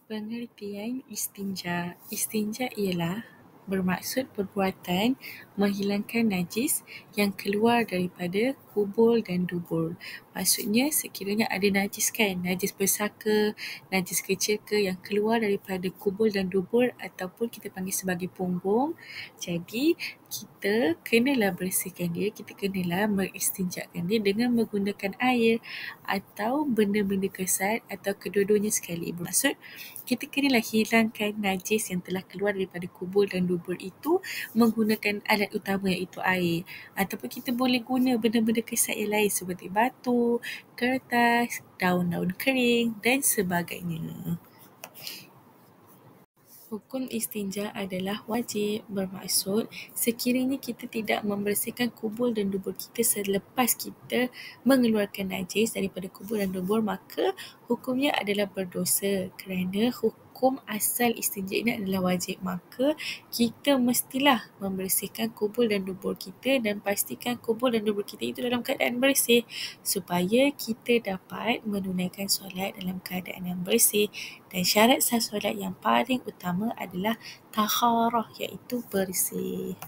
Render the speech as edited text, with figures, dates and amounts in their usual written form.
Pengertian istinja. Istinja ialah bermaksud perbuatan menghilangkan najis yang keluar daripada kubul dan dubur. Maksudnya sekiranya ada najis kan, najis besar ke, najis kecil ke yang keluar daripada kubul dan dubur ataupun kita panggil sebagai punggung. Jadi kita kenalah bersihkan dia, kita kenalah mengistinjakan dia dengan menggunakan air atau benda-benda kesat atau kedua-duanya sekali. Bermaksud kita kenalah hilangkan najis yang telah keluar daripada kubur dan dubur itu menggunakan alat utama iaitu air. Ataupun kita boleh guna benda-benda kesat yang lain seperti batu, kertas, daun-daun kering dan sebagainya. Hukum istinja adalah wajib, bermaksud sekiranya kita tidak membersihkan kubur dan dubur kita selepas kita mengeluarkan najis daripada kubur dan dubur, maka hukumnya adalah berdosa. Kerana hukum asal istinja ini adalah wajib, maka kita mestilah membersihkan kubur dan dubur kita dan pastikan kubur dan dubur kita itu dalam keadaan bersih supaya kita dapat menunaikan solat dalam keadaan yang bersih. Dan syarat sah solat yang paling utama adalah taharah, iaitu bersih.